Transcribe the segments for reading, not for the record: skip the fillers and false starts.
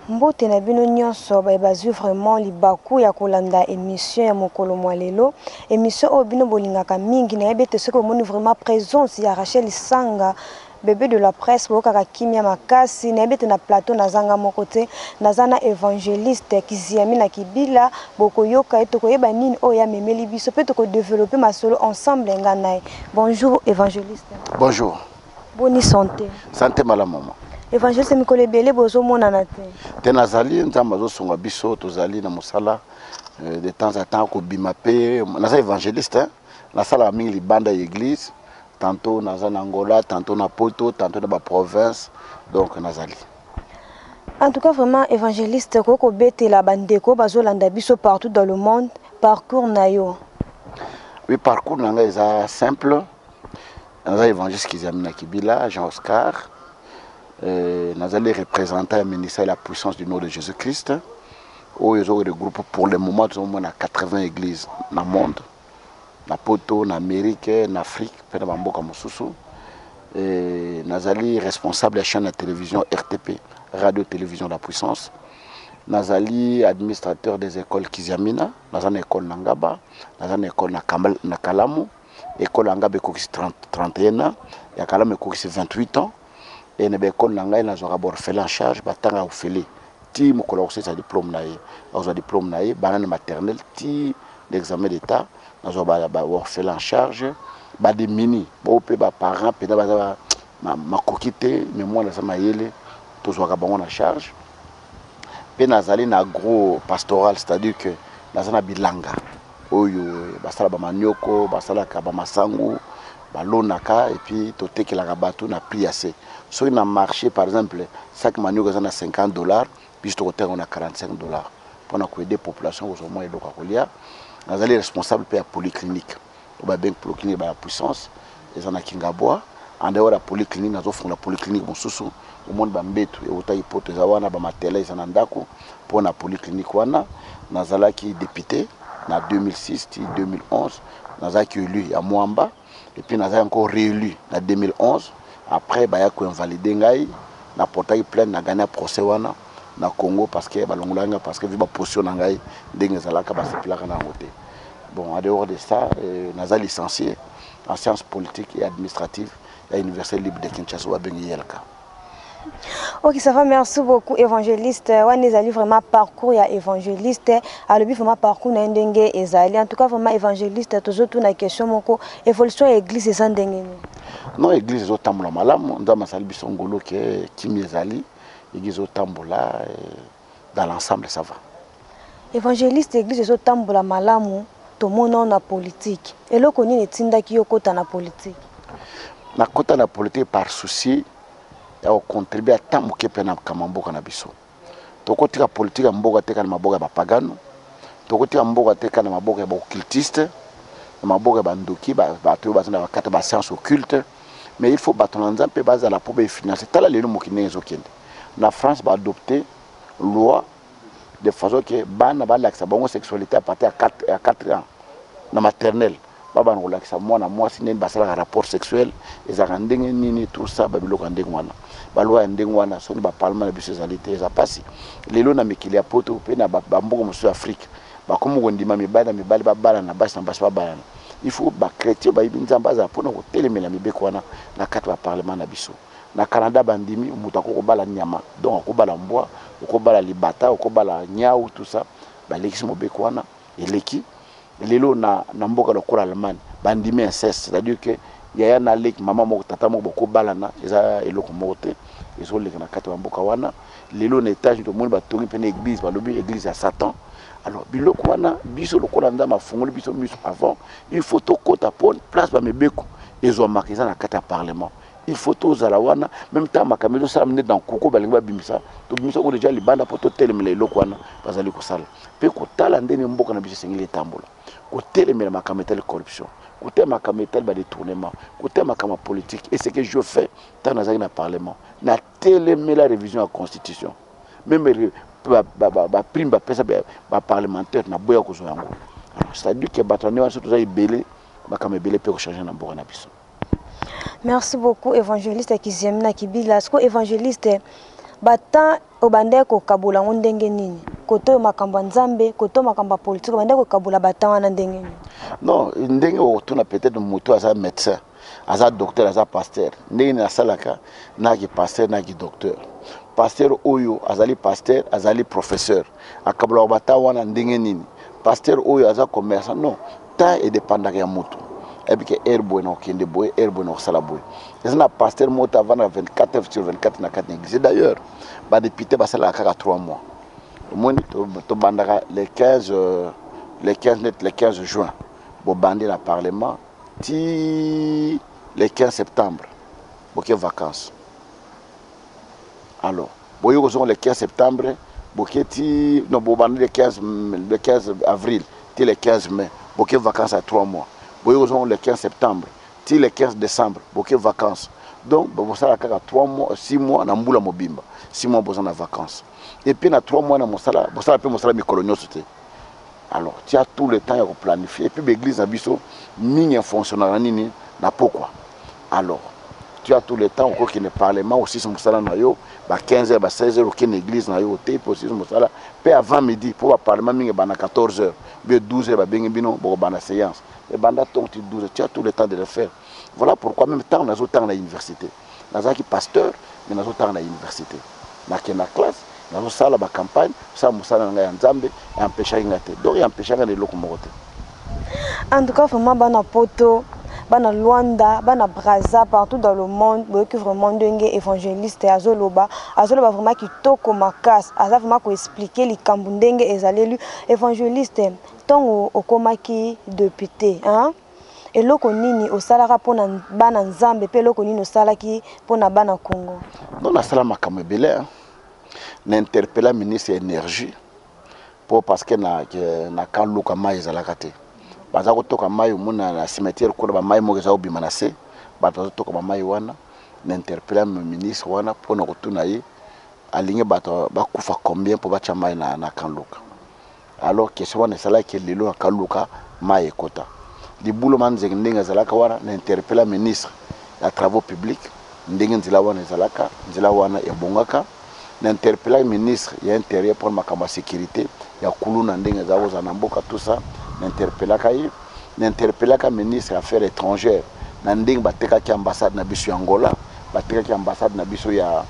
Mbote na bino nyonso bazwi vraiment libaku ya kolanda émission ya mokolo mwalelo émission o bino bolingaka mingi na yebete soko moni vraiment présence ya Rachel Sanga bébé de la presse bokaka kimia makasi na yebete na plateau na zanga mokote na zana évangéliste Kiziami na Kibila bokoyoka etoko yeba nini o ya memeli biso pe toko développer masolo ensemble nganae. Bonjour évangéliste. Bonjour. Bonne santé. Santé malamu. Évangéliste mikolo ebele bozo mona na te. Te nazali nzamba zo songa biso tozali na musala de temps à temps ko bima pe naza évangéliste hein. Na sala mingi libanda église tantôt naza na Angola, tantôt na Poto, tantôt dans la province donc nazali. En tout cas vraiment évangéliste koko bete la bandeko bazo landa biso partout dans le monde parcours na yo. Oui, parcours nanga est simple. Naza évangéliste Kiziami na Kibila, Jean Oscar. Nous allons représenter le ministère de la puissance du nom de Jésus-Christ. Où ils ont regroupé pour le moment, nous avons 80 églises dans le monde. Dans Poto, en Amérique, en Afrique, dans Bamboka Moussousou. Nous allons responsables de la chaîne de télévision RTP, Radio-Télévision de la Puissance. Nous allons administrateurs des écoles Kiziamina, nous avons une école Nangaba, nous avons une école Nakalamu, l'école Nangaba est 31 ans, et Kalamu est 28 ans. Et nous avons fait en charge, nous avons fait ti mokolo ko diplôme na ye azo diplôme na ye banane maternelle ti l'examen d'état nazo ba fait en charge ba de mini bo pe ba parents pe ba ma kokité mais moi na sama yele to zo ka bango na charge pe nazali na gros pastoral, c'est-à-dire que nazana bilanga oyo basala ba manioko basala ka ba masangu balonaka et puis to tekelaka bato na prix assez. Si on a marché, par exemple, chaque manioc a $50, puis on a $45. Pour aider la population, on a les responsables de la polyclinique. On a bien polyclinique la puissance, et on a Kingaboa. En dehors de la polyclinique, nous offrons la polyclinique au monde Bambetu, et au Taïpoto, et au Matela, et pour la polyclinique, nous avons député en 2006, 2011, nous avons élu à Mwamba, et puis nous avons encore réélu en 2011. Après, il y a invalidé ngai na portail plein na gagné procès wana na Congo parce que balongolanga parce que vu ba position ngai ndenge zalaka ba sepilaka na ngote. Bon, en dehors de ça, naza licencié en sciences politiques et administratives à l'Université libre de Kinshasa ou à Benguelka. Ok, ça va, merci beaucoup évangéliste. On est allé vraiment parcours ya évangéliste. Alors bi vraiment parcours na ndenge ezali. En tout cas vraiment évangéliste toujours tout na question moko évolution église sans ndenge. Non, l'église est au tambola malamu, on doit masali bisongolo que kimi ezali, l'église au tambola dans l'ensemble ça va. Évangéliste église est au tambola malamu, to mono na politique. Et lo koni netinda ki yokota na politique. Na kota na politique par souci ya contribuer à tant que pena kamamboka na biso. To kotika politique mboka teka na maboka ba pagano, to kotika mboka teka na maboka ba occultiste, na maboka ba ndoki ba to ba na bakata ba science occulte. Mais il faut battre l'ensemble base à la pauvreté financière. C'est là les gens qui n'ont pas. La France va adopter une loi de façon que ban va l'accès à la sexualité à partir de 4 ans. La maternelle, baba on l'accès moi si n'est pas un rapport sexuel et ça rend ni tout ça ba biloko ndengwana. Ba loi ndengwana so ni ba parlement de sexualité ça passe. Les lois na mikili a poto pe na ba mboko musu Afrique. Ba komo ngondima mibala ba bala na basi ba bala. Il faut que les chrétiens soient pour nous téléméla na quatre parlement na biso na Canada bandimi mutako ko bala nyama donc ko bala mbwa ko bala libata ko bala nyau tout ça ba lekisi mobeko wana eleki lelo na mboka lokola Allemagne bandimi inceste, c'est-à-dire que yaya na lek mama moko tata moko ko bala na eza eloko mote ezo leka na kati mboka wana lelo na étage to moni ba tongi pene église ba lobi église à Satan. Alors, biloko wana biso lokola ndama fongoli biso miso avant, il faut to kota pour place ba mebeko ezo makiza na kata parlement. Il faut to zala wana même temps makamelo ça amener dans koko balinga bimisa. To bimisa ko déjà libanda pour to telemela eloko wana bazali ko sala. Pe ko tala ndene mboka na biso sengeli tambola. Ko telemela makametel corruption. Ko te makametel ba détournement. Ko te makama politique et ce que je fais dans na parlement. Na telemela révision à la constitution. Même prime ba parlementaire na boya ko zoyango. C'est-à-dire que batone wa surtout za ibele bakame belé pe ko changer na mboka na biso. Merci beaucoup évangéliste Kiziami na Kibila. Est-ce que évangéliste batan obande ko kabula ndenge nini koto makambo nzambe koto makambo politique obande ko kabula batan wana ndenge nini non ndenge otuna peut-être muto asa médecin asa docteur asa pasteur ndenge na salaka na ki pasteur na ki docteur pasteur oyo azali pasteur azali professeur akabula batan wana ndenge nini pasteur oyo aza commerçant non ta et dépendant ya muto et puis que herbo no kende boy herbo no sala boy et ça pasteur mota vana 24 heures sur 24 na 4 églises d'ailleurs ba député ba sala kaka 3 mois moni to bandaka les 15 juin bo bandi na parlement ti les 15 septembre boké vacances alors boyo ko les 15 septembre boké ti no bo bandi le 15 avril ti le 15 mai boké vacances à 3 mois boyo ko le 15 septembre ti le 15 décembre boké vacances donc bo sala kaka 3 mois 6 mois na mbula mobimba 6 mois boza na vacances et puis na 3 mois na mosala pe mosala mikolonio sote alors tu as tout le temps à planifier et puis l'église a biso mingi fonctionnaire nini na pourquoi alors tu as tout le temps encore qu'il ne parlement aussi son mosala na yo ba 15h ba 16h aucune église na yo te aussi son mosala pe avant midi pour ba parlement mingi ba na 14h be 12h ba bengi bino bo ba na séance et banda donc tu 12h tu as tout le temps de le faire voilà pourquoi même temps na zo temps na université na zaki pasteur mais na zo temps na université na classe dans ça la campagne ça musala nga nzambe empêcher ngate donc empêcher ngane loko mokote en tout cas vraiment bana poto bana Luanda bana Brazza partout dans le monde boyoki vraiment ndenge évangéliste azoloba vraiment kitoko makasi aza vraiment ko expliquer likambo ndenge ezalelu évangéliste tongo okomaki député hein eloko nini osalaka pona bana nzambe pe eloko nini osalaki pona bana Congo non na sala makambo ebele n'interpella ministre énergie pour parce que na kaluka mai ezalaka te baza kotoka mai mona na cimetière kuna ba mai moko eza obima na se bato toka ba mai wana n'interpella ministre wana pour na kotuna ye alinge bato bakufa combien pour bacha mai na kaluka alors que ce wana sala ke lelo na kaluka mai ekota libulo manze ndenge ezalaka wana n'interpella ministre ya travaux publics ndenge nzila wana ezalaka nzila wana ebongaka n'interpella ministre ya intérieur pour ma sécurité ya kuluna ndenge zawo za namboka tout ça n'interpella ministre affaires étrangères na ndenge bateka ki ambassade na biso ya Angola bateka ki ambassade na biso ya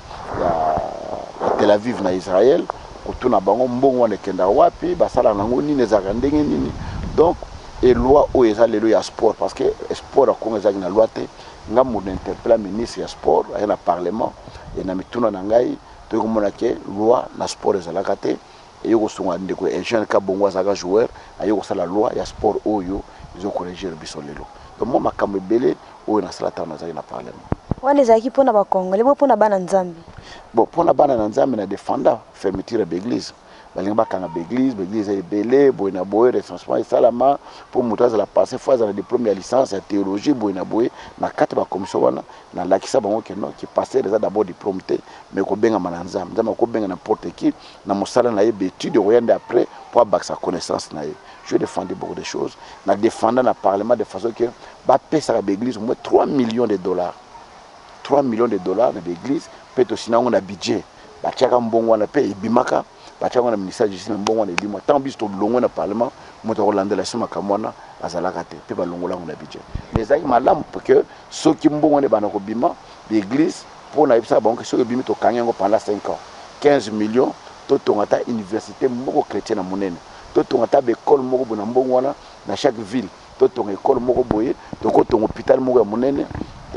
Tel Aviv na Israël otuna bango mbongo wana kenda wapi basala nango nini ezaka ndenge nini donc et loi o eza lelo ya sport parce que sport akonga ezaki na loi te ngamu n'interpella ministre ya sport ya na parlement et na mituna na ngai to komona ke loi na sport ezalaka te et yoko songa ndeko ingénieur ka bongo azaka joueur ayoko sala loi ya sport oyo izo corriger biso lelo donc moi makambo ebele oyo na sala tana zaki na parlement wana ezalaki pona ba Congolais bo pona bana nzambe bon pona bana na nzambe na défenda fermeture d'église balinga bakanga l'église ebele boye na boye recensement esalama pour moto azala passer fois azala diplôme ya licence ya théologie boye na boye na kati ba commission wana na lakisa bango ke non qui passer déjà d'abord diplôme te mais ko benga mana nzambe ko benga n'importe qui na mosala na yebe étude oyende après pour avoir sa connaissance na ye je défendais beaucoup de choses na défendant na parlement de façon que ba pesa la l'église au moins 3 millions de dollars 3 millions de dollars na l'église peut aussi na on a budget ba tiaka mbongo na pe ibimaka bachanga na ministère de justice mbongo na ebimo tant biso longo na parlement moto kolandela sima kamwana azalaka te pe balongola na budget mais zaki malamu parce que soki mbongo ne bana ko bima l'église pour na ibisa bango soki bimi to kanyango pendant 5 ans 15 millions to tongata université moko chrétienne monene to tongata be école moko bona mbongo wana na chaque ville to tonga école moko boye to ko tonga hôpital moko monene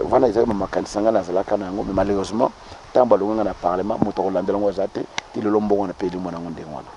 voilà ils ont makanisa ngana zalaka nango mais malheureusement tant balonga na parlement moto kolandela ngo zate ti le lombo na peli mwana ngonde ngwana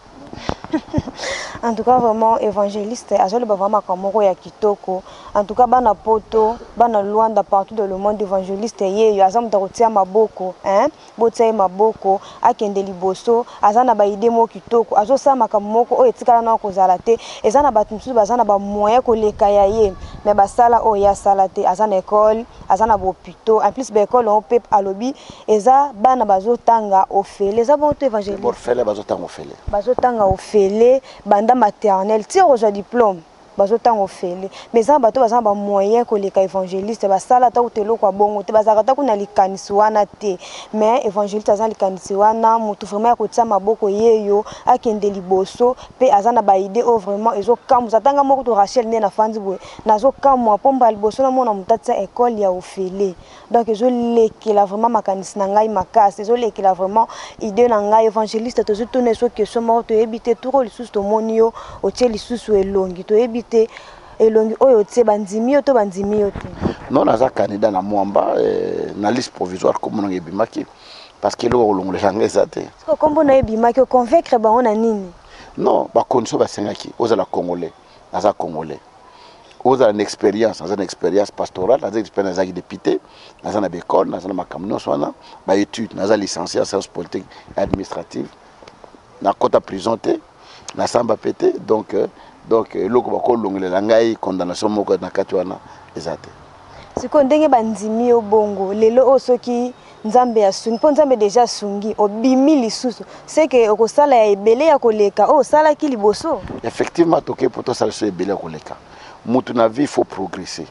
en tout cas vraiment évangéliste azoli ba vraiment kamoko ya kitoko en tout cas bana poto bana Luanda partout dans le monde évangéliste yeyo azamu takotia maboko hein botia maboko akende liboso azana ba idée mo kitoko azosa makamoko o etikala na kozala te ezana batu msusu bazana ba moyen ko leka ya ye mais basala o ya sala te azana école azana bo hôpital en plus ba école on peut alobi eza bana bazotanga ofele eza bon évangéliste borfele bazotanga ofele bazotanga ofele banda maternelle tire aux diplôme bazotanga ofele mais ça bato bazamba moyen ko leka évangéliste basala ta utelo kwa bongo te bazakata kuna likanisi wana te mais évangéliste azan likanisi wana mutu vraiment ya kotia maboko yeyo akende liboso pe azana ba idée o vraiment ezokamwa zatanga moko to Rachel ne na fandi boye nazokamwa pomba liboso na mona mutatia école ya ofele donc ezolekela vraiment makanisi na ngai makasi ezolekela vraiment idée na ngai évangéliste tozotuna so question moko toyebite turo lisusu tomoni yo otie lisusu elongi toyebite elongi oyo tie bandimi yo to bandimi yo te non naza candidat na mwamba na liste provisoire comme on ebimaki parce que lo olongolela ngeza te ko kombo na ebimaki o convaincre ba on nini non ba condition ba sengaki ozala congolais naza congolais ozala une expérience pastorale naza expérience naza député naza na école naza na makamno swana ba étude naza licencié en sciences politiques et administratives na kota prison te na samba pété donc loko bakolongolela ngai condamnation moko na kati wana ezate siko ndenge bandimi yo bongo lelo osoki nzambe asungi po nzambe déjà sungi obimi lisusu c'est que okosala ya ebele ya koleka o sala ki liboso effectivement toke poto sala so ebele ya koleka mutu na vie faut progresser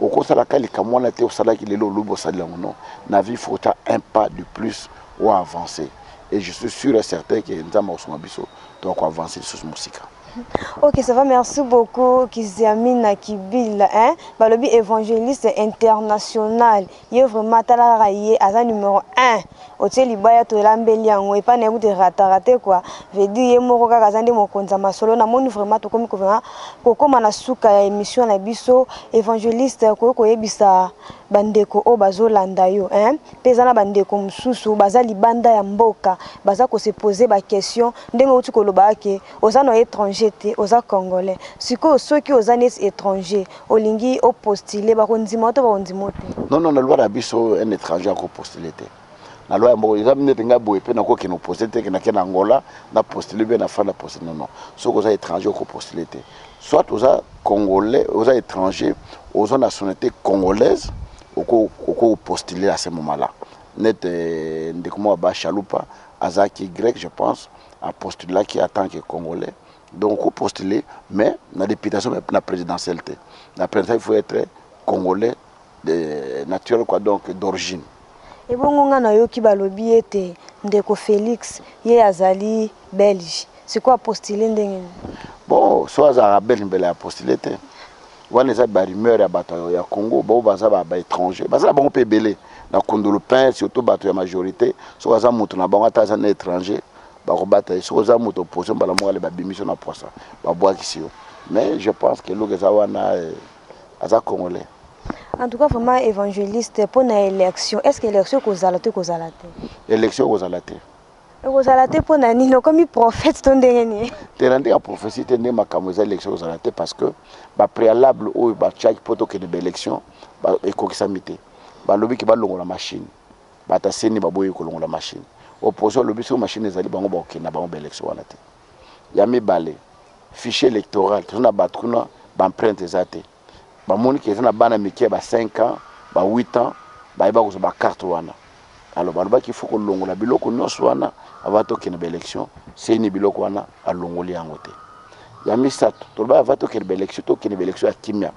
okosala kalika mwana te osala ki lelo lubo sala ngono na vie faut ta un pas de plus ou avancer et je suis sûr et certain que nzambe osoma biso donc avancer sur musika. Ok, ça va, merci beaucoup. Kiziamina Kibila, hein? Balobi évangéliste international. Il est vraiment talaraye, à numéro 1. Otie libaya to lambeliango et pas n'écoute raté quoi. Veut dire moroka kazande mokonza masolo na moni vraiment to komi ko vraiment koko manasuka ya émission na biso évangéliste ko yebisa bandeko o bazolanda yo hein peza na bandeko mususu baza libanda ya mboka baza ko se poser ba question ndenge uti ko loba ke oza no étranger te oza congolais siko soki oza nes étranger olingi o postuler ba konzima to ba konzima te non la loi na biso un étranger ko postuler te la loi mbo ils amene tenga boye pe na ko kino postuler te na ke na Angola na postuler be na fa na postuler non soko oza étranger ko postuler te soit oza congolais oza étranger oza nationalité congolaise au postuler à ce moment-là. Net de comment ba Chaloupa, Azaki grec, je pense, a postulé là qui attend que congolais. Donc au postuler, mais la députation la présidentielle. La présidentielle il faut être congolais de naturel quoi donc d'origine. Et bon on a yo ki balobi ete ndeko Félix ye azali belge. C'est quoi postuler ndenge? Bon, soit za belge mbele a postulé te. Wana za ba rumeur ya bato ya Congo ba baza ba étranger baza ba pe belé na kondolo pain surtout bato ya majorité so baza mutu na bango ata za na étranger ba ko bata so za mutu opposition bala mo ale ba bimission na poisa ba boa kisio mais je pense que loke za wana aza congolais. En tout cas vraiment évangéliste pour na élection est-ce que élection ko zalate élection ko zalate Rosalate pour nani comme prophète ton dernier. Te rendre à prophétie te ne makamoza élection Rosalate parce que ba préalable ou ba check poto que de élection ba ekokisa mité. Ba lobi ki ba longola machine. Ba ta seni ba boye ko longola machine. Opposition lobi sur machine ezali bango ba okina bango ba élection wana te. Ya mibale fichier électoral tuna batruna ba empreinte ezate. Ba moni ki ezana bana mike ba 5 ans, ba 8 ans, ba iba ko ba carte wana. Alors ba qu'il faut ko longola biloko nyonso wana avato kene ba élection c'est ni biloko wana alongoli yango te ya misato to ba avato kene ba élection to kene ba élection ya kimia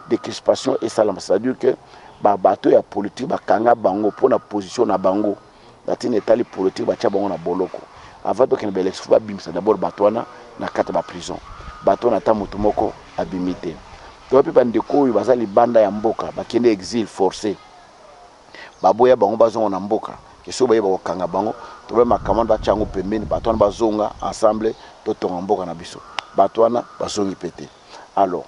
de crispation et ça c'est-à-dire que ba bato ya politique ba kanga bango pour na position na bango latine etali politique ba tia bango na boloko avato kene ba élection ba bimisa d'abord bato wana na kata ba prison bato na tamuto moko abimité to pe bandeko bazali banda ya mboka ba kende exil forcé baboya bango bazonga na mboka keso baye ba kanga bango to ba makamanda ba chango pembeni bato wana bazonga ensemble to tonga mboka na biso bato wana bazongi pété alors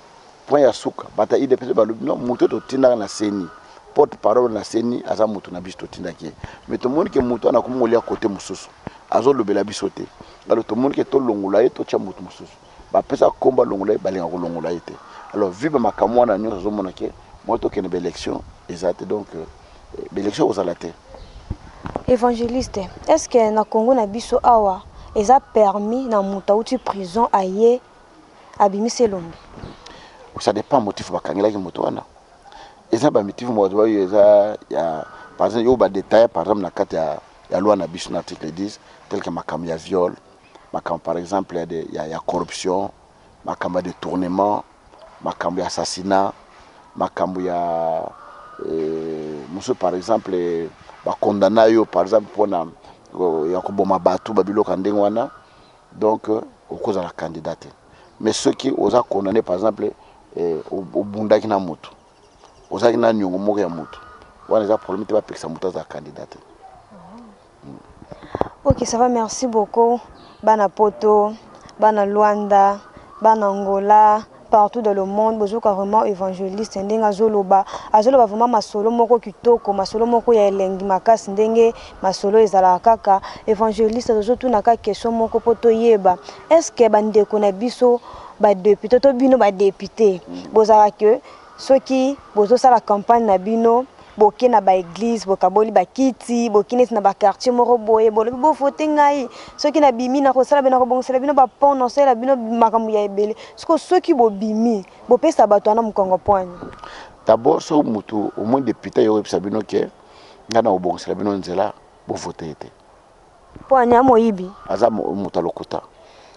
point ya suka bata ide pese balubi non muto to tinda na seni porte parole na seni aza muto na biso to tinda ki mais to moni ke muto na komolia côté mususu azo lobela biso te alors to moni ke to longola ye to cha muto mususu ba pesa komba longola ba lenga ko longola ye te alors vive makamwa na nyo zo mona ke moto ke ne élection exact donc l'élection aux alatés. Évangéliste, est-ce que na Congo na biso awa eza permis na muta uti prison aye abimise lombi? Ça dépend motif bakangela ki moto wana. Eza ba motif mo zo eza ya par exemple yo ba détail par exemple na kati ya loi na biso na article 10 tel que makam ya viol, makam par exemple ya corruption, makam de détournement, makambo ya assassinat, makambo ya monsieur par exemple ba condamné yo par exemple pour na ya ko boma batu babiloko ndenge wana donc au cause de la candidate. Mais ceux qui osent condamner par exemple au bundaki na moto osaki na nyongo moko ya moto wana eza problème te ba pekisa moto za candidate. Ok, ça va, merci beaucoup. Bana Poto, Bana Luanda, Bana Angola, partout dans le monde, besoin vraiment évangéliste, ndenge azoloba vraiment masolo moko kitoko, masolo moko ya elengi makasi ndenge masolo ezala kaka évangéliste azoto na ka question moko poto yeba. Est-ce que bandeko na biso ba député to bino ba député bozala que ceux qui bozo sala campagne na bino boke na ba église bokaboli ba kiti bokine na ba quartier moko boye bolo bo vote ngai ceux qui na bimi na ko sala bena ko bongosela bino ba pont non sala bino makambu ya ebele ceux qui bo bimi bo pesa bato na mukongo poani. D'abord so mutu au moins député yo pesa bino ke ngana o bongosela bino nzela bo vote ete poani amoyibi aza mutu lokota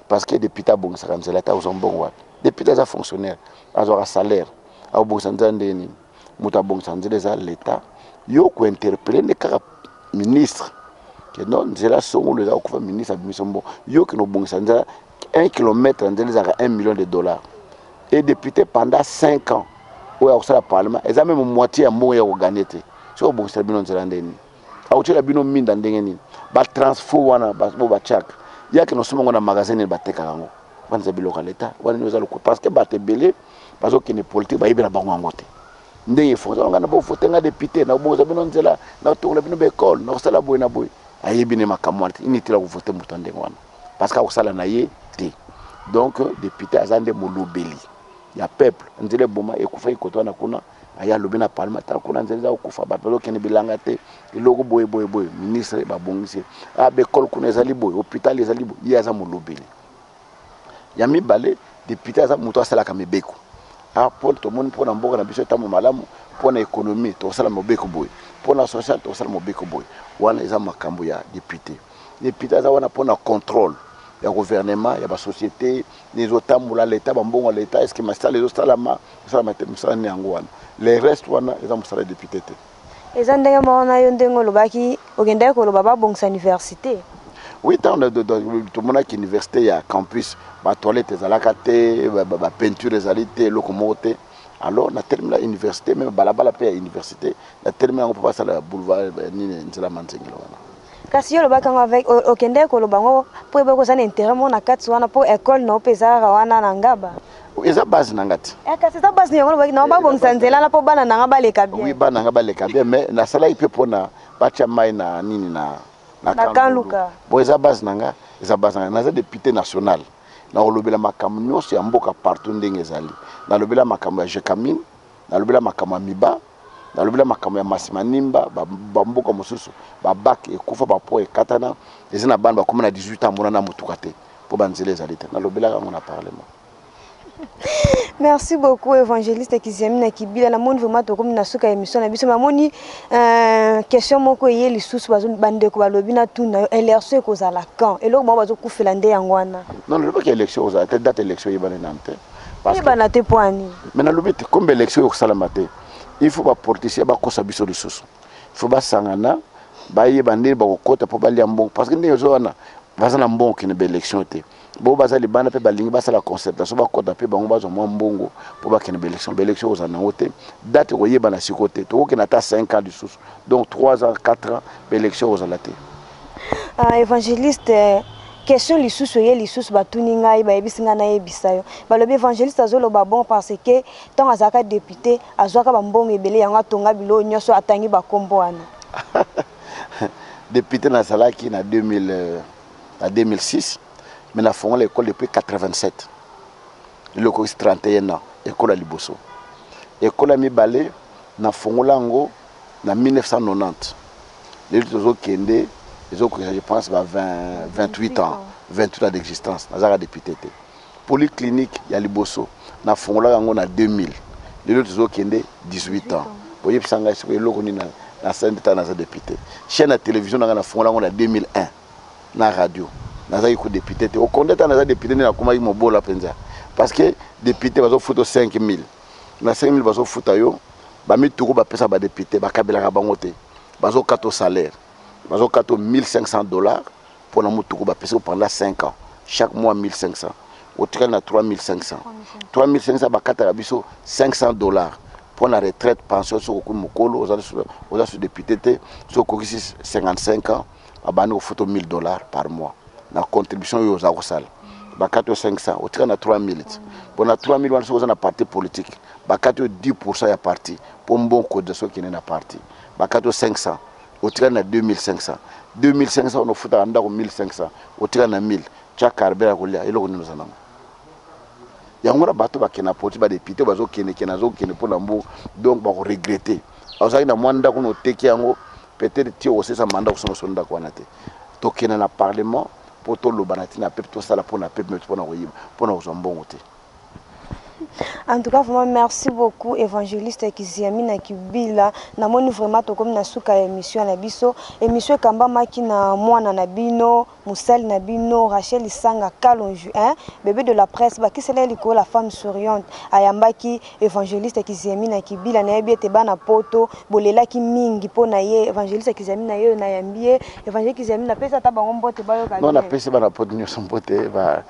parce que député bongosela nzela ta uzambongo wapi député za fonctionnaire azo salaire au bongosela nzela ndeni muta bongsa nzela l'état yo ko interpeller ne kaka ministre que non nzela songo le za ko ministre abimisombo yo que no bongsa nzela 1 km nzela za 1 million de dollars et député pendant 5 ans ou au sala parlement et ça même moitié ya mo ya ko gagner te so bongsa bino nzela ndeni au tela bino minda ndenge ni ba transfo wana ba chak ya que no somo na magasin ba teka ngo banza biloka l'état wana nous allons parce que ba te belé parce que ne politique ba yibela bango ngote ndenge fonza ngana bo fotenga député na boza bino nzela na tongola bino bekol na sala boy na boy ayebi ne makamwati initila ku voter muto ndenge wana parce que sala na ye te donc député azande molobeli ya peuple nzele boma ekufa ikoto na kuna aya lobi na parlement ta kuna nzela okufa ba pelo kene bilanga te iloko boy ministre ba bongisi a bekol kuna ezali boy hôpital ezali boy ya za molobeli ya mibale député aza muto asala ka mebeko pour tout le monde pour n'importe na biso tamu malamu pour na économie to sala mobeko boy pour la social to sala mobeko boy wana eza makambo ya député aza wana pour na contrôle ya gouvernement ya ba société les otamula l'état bambongo l'état est-ce que masala les salama salama te musala ni yango wana les reste wana eza musala député te eza ndenge mo na yo ndenge lobaki ogenda ko loba ba bongsa université. Oui, tant tout le monde qui université, il y a campus, ma toilette, ma peinture, les locomotives. Alors, on a terminé l'université, même balabala paye à l'université, on a terminé, on peut passer à la boulevard, ni la mantingue. Kasi yo lobaka avec okende ko lobango pour ebe ko sana intérêt mo na katsu wana pour école no pezara wana na ngaba. Eza base nangati. Kasi za base ni yango lobaki na ba bongisa nzela na po bana na ngaba leka bien. Oui, bana ngaba leka bien, mais na sala ipe pona bacha mai na nini na Kanluka. Bon, eza base nanga naza député national. Na olobela makambo nyonso ya mboka partout ndenge ezali. Na lobela makambo ya Jekamine, na lobela makambo ya Miba, na lobela makambo ya Masimanimba, ba mboka mosusu, ba bac ekufa ba po ekatana, ezina bana ba komona 18 ans mona na mutuka te. Po banzela ezali te. Na lobela ngo na parlement. Merci beaucoup évangéliste Kizemina Kibila na moni vraiment to comme na suka émission na biso mamoni question moko yé lisusu bazo bande ko balobi na tuna élection ko za la camp et loko bazo kufela nde yangwana non le pas que élection za telle date élection yebana namte parce que bana te poani mais na lobi te comme élection ko sala maté il faut ba porter ba kosa biso lisusu il faut ba sangana ba yebande ba ko kota po ba liambo parce que ndenge zo wana bazana mbongo kene ba élection te bo bazali bana pe balingi basala concertation ba kota pe bango bazo mwa mbongo po ba kene élection aux anote date ko yeba na sikote to ko na ta 5 ans du sous donc 3 ans 4 ans élection aux alaté évangéliste question lisusu ye lisusu batuni ngai ba yebisinga na yebisa yo balobi évangéliste azoloba bon parce que tant azaka député azwaka ba mbongo ebele yango atonga bilo nyoso atangi ba kombo wana député na salaki na 2006 mais na fond l'école depuis 87 le cours 31 ans école à Liboso école à Mibale na fond lango na 1990 les autres kende les autres je pense 28 ans d'existence nazara député polyclinique ya Liboso na fond lango na 2000 les autres kende 18 ans boye pisanga ce loko ni na syndicat na député chaîne à télévision na fond lango na 2001 na radio naza ko député au condamné naza député na kuma mobola penza parce que député bazo foto 5000 na 5000 bazo foto yo ba mi tuku ba pesa ba député ba kabela ka bango te bazo kato salaire bazo kato $1500 pour na mutuku ba pesa pendant 5 ans chaque mois 1500 au total na 3500 ba kata biso $500 pour la retraite pension sur ko mokolo aux député te sur ko 55 ans abani au photo $1000 par mois la contribution yo za ko sala ba 500 au total na 3000 bon na 3000 wana so na parti politique ba 10% ya parti pour bon code so qui na parti ba 500 au total na 2500 on futa anda ko 1500 au total na 1000 cha karbera ko lia ilo ko nino sana yangora bato ba kena poti ba député bazo kene zo kene pona mbo donc ba ko regretter azaki na mwanda ko no teki yango peut-être ti o sesa manda ko sono sonda ko anate to kena na parlement pour to lo banati na peuple to sala pona peuple pona ko yiba pona ko zombongo te. En tout cas, vraiment, merci beaucoup, évangéliste Kiziami na Kibila. Na moni vraiment to comme na suka émission na biso. Émission kamba maki na mwana na bino, Moussel na bino, Rachel Isanga Kalonju, hein, bébé de la presse, ba ki sele liko la femme souriante. Ayambaki évangéliste Kiziami na Kibila na yebi te bana poto, bolela ki mingi po na ye évangéliste Kiziami na ye na yambie, évangéliste Kiziami na pesa ta bango mbote bayo ka. Non na pesa bana poto nyoso mbote ba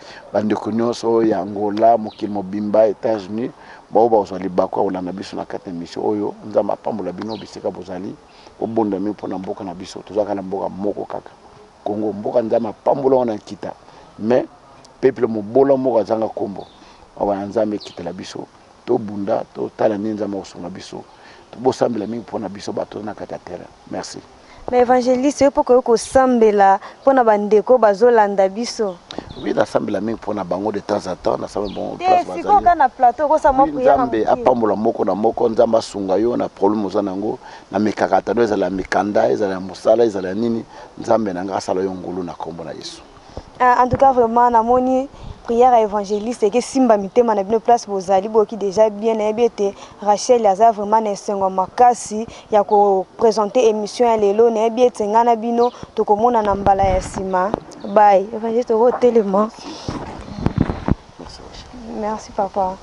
ndeko nyoso ya Angola, mokili mobimba États-Unis. Ba ozali bakwa ona na biso na kata mission oyo nzamba pambola bino bisika bozali obonda mi pona mboka na biso tozaka na mboka moko kaka Congo mboka nzamba pambola ona kita mais peuple mobola moko zanga kombo awa nzambe kita la biso to bunda to tala ni nzamba osonga biso to bosambela mingi pona biso bato na kata terre. Merci. Mais évangéliste pour que sambela pona bandeko bazolanda biso. Oui, la sambe la mingi pona bango de temps en temps na sambe bon place bazali. Siko kana plateau ko sa moko ya nzambe apambola moko na moko nzamba sunga yo na problème ozanango na mikakata no ezala mikanda ezala musala ezala nini nzambe nanga asala yo ngulu na kombo na Yesu. En tout cas vraiment na moni prière à évangéliste et que simba mitema na bino place bozali boki déjà bien na ebete Rachel aza vraiment na sengo makasi ya ko présenter émission ya lelo na ebete ngana bino to komona na mbala ya sima. Bye évangéliste au tellement. Merci papa.